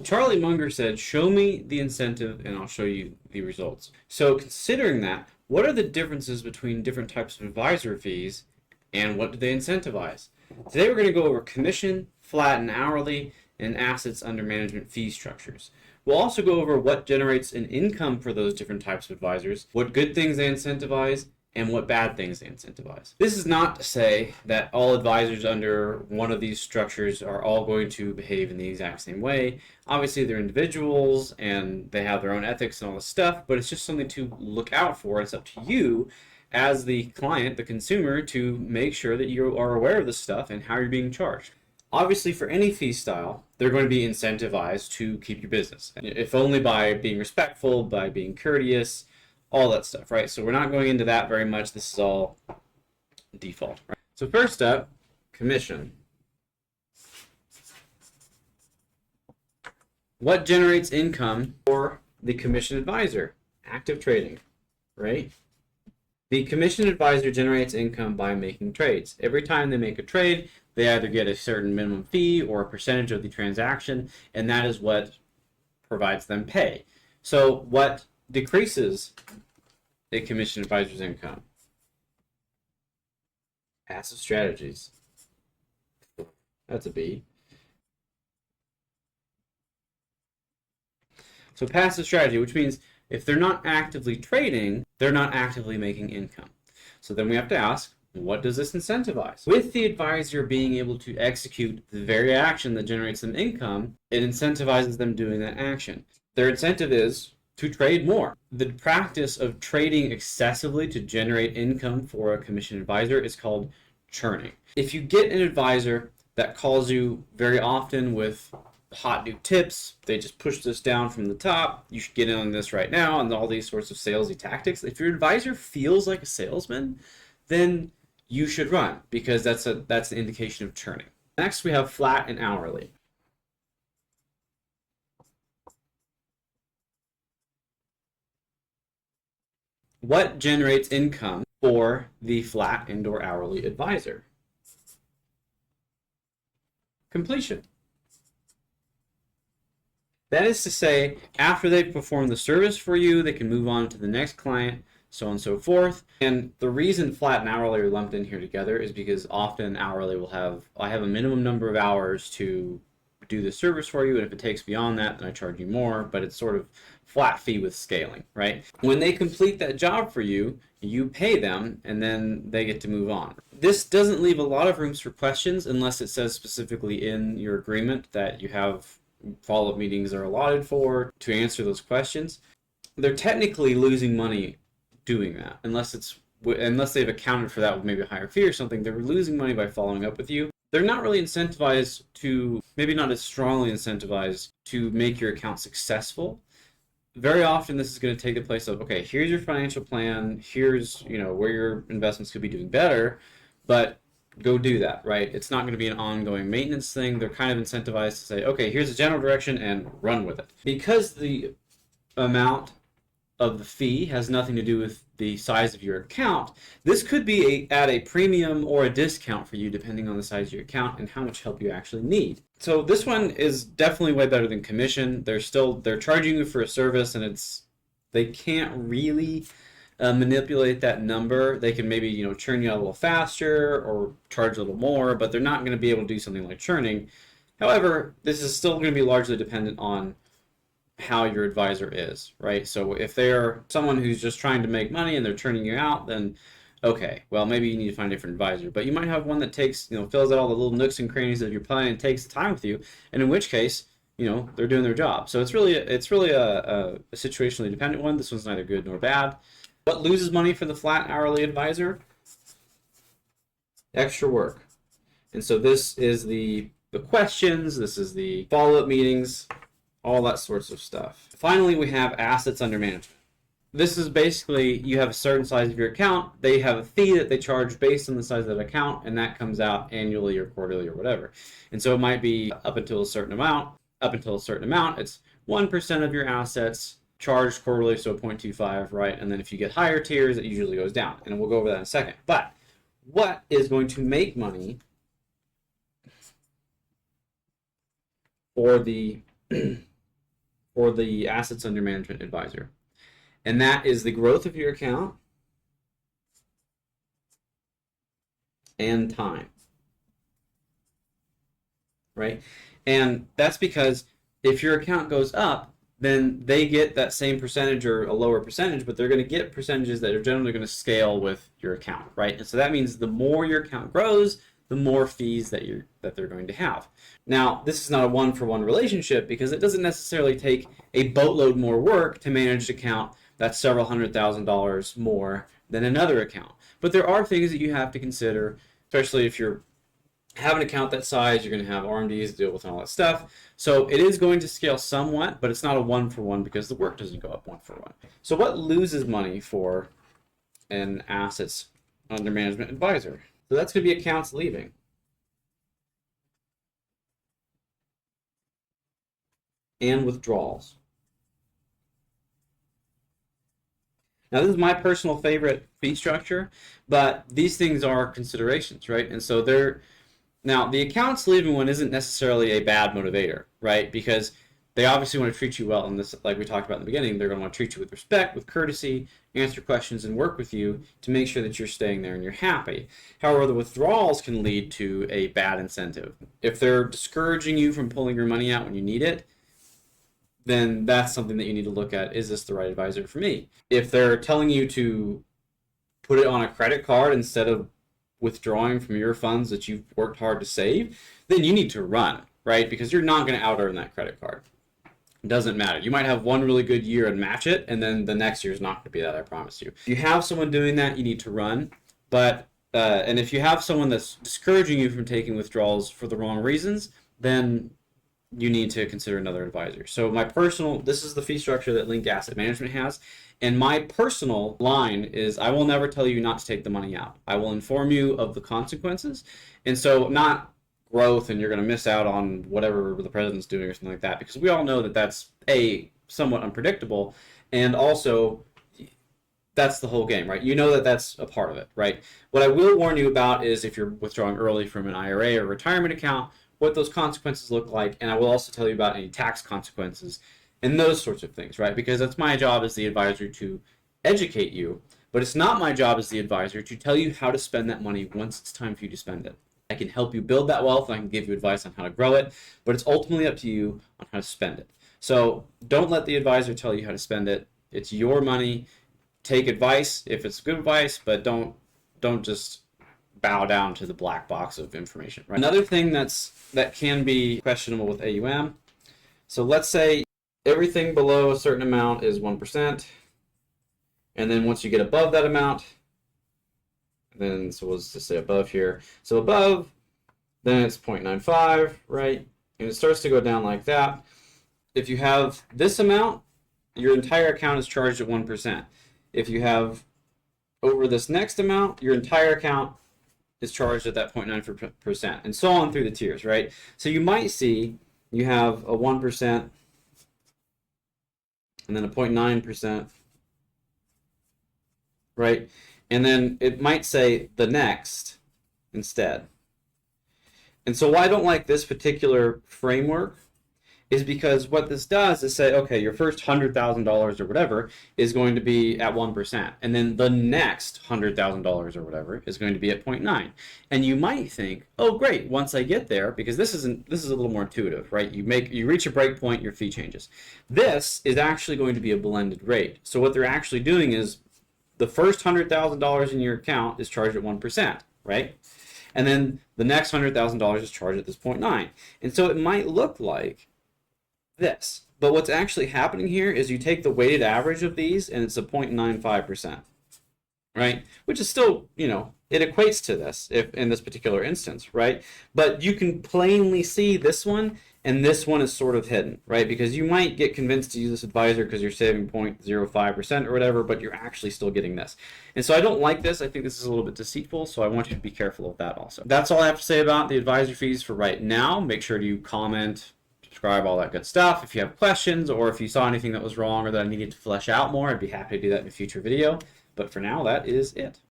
Charlie Munger said, show me the incentive and I'll show you the results. So considering that, what are the differences between different types of advisor fees and what do they incentivize? Today we're going to go over commission, flat and hourly, and assets under management fee structures. We'll also go over what generates an income for those different types of advisors, what good things they incentivize, and what bad things they incentivize. This is not to say that all advisors under one of these structures are all going to behave in the exact same way. Obviously, they're individuals and they have their own ethics and all this stuff, but it's just something to look out for. It's up to you as the client, the consumer, to make sure that you are aware of this stuff and how you're being charged. Obviously, for any fee style, they're going to be incentivized to keep your business, if only by being respectful, by being courteous, all that stuff, right? So we're not going into that very much. This is all default, right? So first up, commission. What generates income for the commission advisor? Active trading, right? The commission advisor generates income by making trades. Every time they make a trade, they either get a certain minimum fee or a percentage of the transaction, and that is what provides them pay. So what decreases a commission advisor's income? Passive strategies. That's a B. So passive strategy, which means if they're not actively trading, they're not actively making income. So then we have to ask, what does this incentivize? With the advisor being able to execute the very action that generates them income, it incentivizes them doing that action. Their incentive is to trade more. The practice of trading excessively to generate income for a commission advisor is called churning. If you get an advisor that calls you very often with hot new tips, they just push this down from the top, you should get in on this right now, and all these sorts of salesy tactics, if your advisor feels like a salesman, then you should run, because that's an indication of churning. Next, we have flat and hourly. What generates income for the flat and or hourly advisor? Completion. That is to say, after they perform the service for you, they can move on to the next client, so on and so forth. And the reason flat and hourly are lumped in here together is because often hourly will have, I have a minimum number of hours to do the service for you, and if it takes beyond that, then I charge you more, but it's sort of flat fee with scaling, right? When they complete that job for you, you pay them, and then they get to move on. This doesn't leave a lot of rooms for questions unless it says specifically in your agreement that you have follow-up meetings are allotted for to answer those questions. They're technically losing money doing that, unless they've accounted for that with maybe a higher fee or something. They're losing money by following up with you. They're not really incentivized to, maybe not as strongly incentivized to make your account successful. Very often this is going to take the place of, okay, here's your financial plan, here's where your investments could be doing better, but go do that, right? It's not going to be an ongoing maintenance thing. They're kind of incentivized to say, okay, here's the general direction and run with it. Because the amount of the fee has nothing to do with the size of your account, this could be at a premium or a discount for you depending on the size of your account and how much help you actually need. So this one is definitely way better than commission. They're charging you for a service, and they can't really manipulate that number. They can maybe churn you out a little faster or charge a little more, but they're not going to be able to do something like churning. However, this is still going to be largely dependent on how your advisor is, right? So if they're someone who's just trying to make money and they're churning you out, then okay, well, maybe you need to find a different advisor. But you might have one that takes, fills out all the little nooks and crannies of your plan and takes the time with you, and in which case, they're doing their job. So it's really a situationally dependent one. This one's neither good nor bad. What loses money for the flat hourly advisor? Extra work. And so this is the questions, this is the follow-up meetings, all that sorts of stuff. Finally, we have assets under management. This is basically, you have a certain size of your account, they have a fee that they charge based on the size of that account, and that comes out annually or quarterly or whatever. And so it might be up until a certain amount. It's 1% of your assets charged quarterly, so 0.25, right? And then if you get higher tiers, it usually goes down. And we'll go over that in a second. But what is going to make money for the or the assets under management advisor. And that is the growth of your account and time, right? And that's because if your account goes up, then they get that same percentage or a lower percentage, but they're going to get percentages that are generally going to scale with your account, right? And so that means the more your account grows, the more fees that they're going to have. Now, this is not a one-for-one relationship because it doesn't necessarily take a boatload more work to manage an account that's several $100,000 more than another account. But there are things that you have to consider, especially if you're have an account that size, you're going to have RMDs to deal with and all that stuff. So it is going to scale somewhat, but it's not a one-for-one because the work doesn't go up one-for-one. So what loses money for an assets under management advisor? So that's going to be accounts leaving. And withdrawals. Now, this is my personal favorite fee structure, but these things are considerations, right? And so now, the accounts leaving one isn't necessarily a bad motivator, right? Because they obviously want to treat you well, and this, like we talked about in the beginning, they're going to want to treat you with respect, with courtesy, answer questions, and work with you to make sure that you're staying there and you're happy. However, the withdrawals can lead to a bad incentive. If they're discouraging you from pulling your money out when you need it, then that's something that you need to look at. Is this the right advisor for me? If they're telling you to put it on a credit card instead of withdrawing from your funds that you've worked hard to save, then you need to run, right? Because you're not going to out earn that credit card. It doesn't matter. You might have one really good year and match it, and then the next year is not going to be that, I promise you. If you have someone doing that, you need to run. But and if you have someone that's discouraging you from taking withdrawals for the wrong reasons, then you need to consider another advisor. So this is the fee structure that Link Asset Management has. And my personal line is, I will never tell you not to take the money out. I will inform you of the consequences. And so not growth and you're going to miss out on whatever the president's doing or something like that, because we all know that that's somewhat unpredictable. And also, that's the whole game, right? You know that that's a part of it, right? What I will warn you about is if you're withdrawing early from an IRA or retirement account, what those consequences look like. And I will also tell you about any tax consequences and those sorts of things, right? Because that's my job as the advisor to educate you, but it's not my job as the advisor to tell you how to spend that money once it's time for you to spend it. I can help you build that wealth, and I can give you advice on how to grow it, but it's ultimately up to you on how to spend it. So don't let the advisor tell you how to spend it. It's your money. Take advice if it's good advice, but don't just bow down to the black box of information, right? Another thing that can be questionable with AUM. So let's say everything below a certain amount is 1%, and then once you get above that amount, then so let's just say above here. So above, then it's 0.95, right? And it starts to go down like that. If you have this amount, your entire account is charged at 1%. If you have over this next amount, your entire account is charged at that 0.9%, and so on through the tiers, right? So you might see you have a 1%, and then a 0.9%, right? And then it might say the next instead. And so why I don't like this particular framework is because what this does is say, okay, your first $100,000 or whatever is going to be at 1%, and then the next $100,000 or whatever is going to be at 0.9. And you might think, oh great, once I get there, because this is a little more intuitive, right? You reach a break point, your fee changes. This is actually going to be a blended rate. So what they're actually doing is the first $100,000 in your account is charged at 1%, right? And then the next $100,000 is charged at this 0.9. And so it might look like this, but what's actually happening here is you take the weighted average of these and it's a 0.95%, right? Which is still, it equates to this if in this particular instance, right? But you can plainly see this one and this one is sort of hidden, right? Because you might get convinced to use this advisor because you're saving 0.05% or whatever, but you're actually still getting this. And so I don't like this. I think this is a little bit deceitful, so I want you to be careful of that also. That's all I have to say about the advisor fees for right now. Make sure to comment, subscribe, all that good stuff. If you have questions or if you saw anything that was wrong or that I needed to flesh out more, I'd be happy to do that in a future video. But for now, that is it.